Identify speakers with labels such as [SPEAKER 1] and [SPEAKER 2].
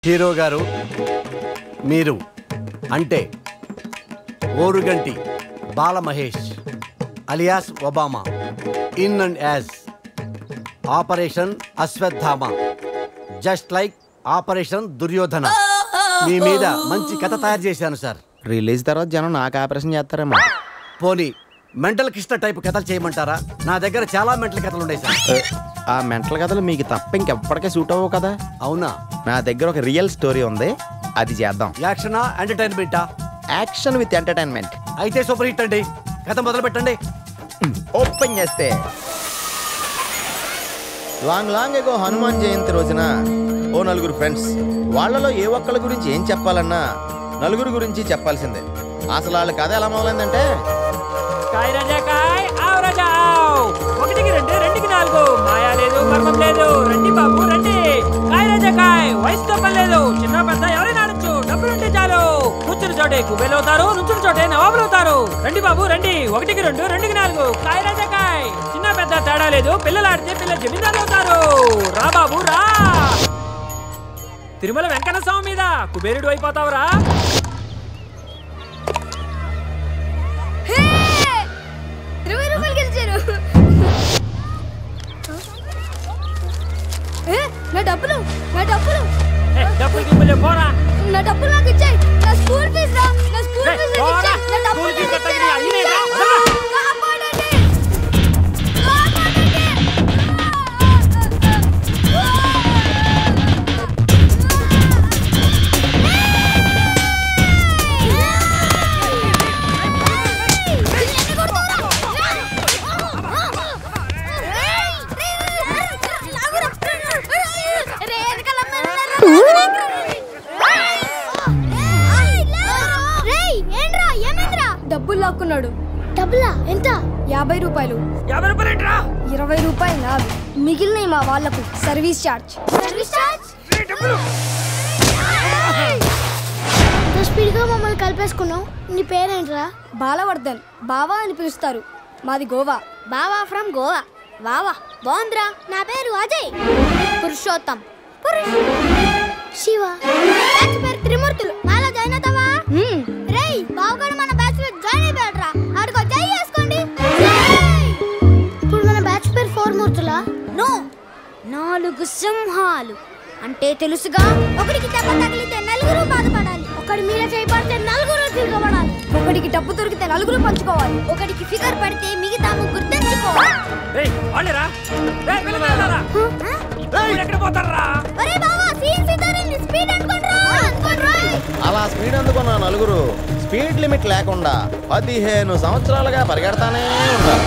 [SPEAKER 1] Hero గారు, మీరు అంటే Oruganti Balamahesh alias Obama in and as operation Ashwatthama, just like operation Duryodhana. మీ మీద మంచి కథ తయారు చేశాను సార్.
[SPEAKER 2] రిలీజ్ తర్వాత జనం నాకు ఆపరేషన్ చేస్తారేమో.
[SPEAKER 1] పోనీ మెంటల్ కృష్ణ టైప్ కథలు చేయమంటారా? నా దగ్గర చాలా మెంటల్ కథలు ఉన్నాయి సార్.
[SPEAKER 2] ఆ మెంటల్ కథలు మీకు తప్ప ఇంకెప్పటికే సూట్ అవ్వవు కదా.
[SPEAKER 1] అవునా?
[SPEAKER 2] నా దగ్గర ఒక రియల్ స్టోరీ ఉంది, అది చేద్దాం.
[SPEAKER 1] యాక్షనా ఎంటర్టైన్మెంటా?
[SPEAKER 2] Action with entertainment.
[SPEAKER 1] అయితే సూపర్ హిట్ అండి. కథ మొదలు పెట్టండి.
[SPEAKER 2] ఓపెన్ చేస్తే లాంగ్ ఎగో హనుమాన్ జయంతి రోజున ఓ నలుగురు ఫ్రెండ్స్, వాళ్ళలో ఏ ఒక్కళ్ళ గురించి ఏం చెప్పాలన్నా నలుగురు గురించి చెప్పాల్సిందే. అసలు వాళ్ళ కథ ఎలా మొదలైందంటే,
[SPEAKER 3] కాయ్ రాజా కాయ్, ఆవ్ రాజా ఆవ్, 1కి 2 2కి 4, మాయా లేదు మర్మం లేదు, రండి బాబు రండి. కాయ్ రాజా కాయ్, వయసుతో పని లేదు, చిన్న పెద్ద ఎవరైనా ఆడచ్చు, డబ్బులుంటే చాలు. కూర్చుని చోటే కుబేలు అవుతారు, నుంచుని చోటే నవాబులు అవుతారు. రండి బాబు రండి, 1కి 2 2కి 4, కాయ్ రాజా కాయ్, చిన్న పెద్ద తేడా లేదు, పిల్లలు ఆడితే పిల్లలు జమీందారులు అవుతారు. రా బాబు రా. తిరుమల వెంకన్న స్వామి మీద కుబేరుడు అయిపోతావురా.
[SPEAKER 4] నా డబ్బులు
[SPEAKER 3] పోరా.
[SPEAKER 4] నా డబ్బులు నాకు ఇచ్చేయ్. నా స్కూల్ ఫీజు రా, నా స్కూల్ ఫీజు నాకు ఇచ్చేయ్. నా డబ్బులు నాకు ఇచ్చేయ్ రా. కాపాడండి. డబ్బులు లాక్కున్నాడు. డబ్బులా? ఎంత? 50 రూపాయలు.
[SPEAKER 3] 50 రూపాయలు ఏంట్రా?
[SPEAKER 4] 20 రూపాయలు నావి, మిగిలినవి మా వాళ్ళకు సర్వీస్ ఛార్జ్. స్పీడ్గా మమ్మల్ని కలిపేసుకున్నావు. నీ పేరేంట్రా? బాలవర్ధన్. బావా అని పిలుస్తారు. మాది గోవా. బావా ఫ్రమ్ గోవా. వావా బాగుందిరా. నా పేరు అజయ్. పురుషోత్తం. శివ. బ్యాచ్ పేరు త్రిమూర్తులు. నాలో జాయిన్ అవుతావా? రేయ్ బావగాడు మన బ్యాచ్ లో జాయిన్ అయిపోయాడురా. ఆడికో జై చేసుకోండి. ఇప్పుడు మన బ్యాచ్ పేరు 4 మూర్తులా? నో, 4 సింహాలు. అంటే తెలుసుగా. ఒకడికి దెబ్బ తగిలితే నలుగురు బాధపడాలి. ఒకడి మీద చేయబడితే నలుగురు తిరగబడాలి. ఒకడికి డబ్బు దొరికితే నలుగురు పంచుకోవాలి. ఒకడికి ఫిగర్ పడితే మిగతా ముగ్గురు తెచ్చుకోవాలి.
[SPEAKER 3] రేయ్ వాళ్ళేరా. రేయ్ పిల్లలారా. ఎక్కడ పోతారా?
[SPEAKER 4] అరే బావా సీన్ సితారిని స్పీడ్ అనుకోండ్రా.
[SPEAKER 2] అలా స్పీడ్ అందుకున్న నలుగురు స్పీడ్ లిమిట్ లేకుండా 15 సంవత్సరాలుగా పరిగెడతానే ఉంటారు.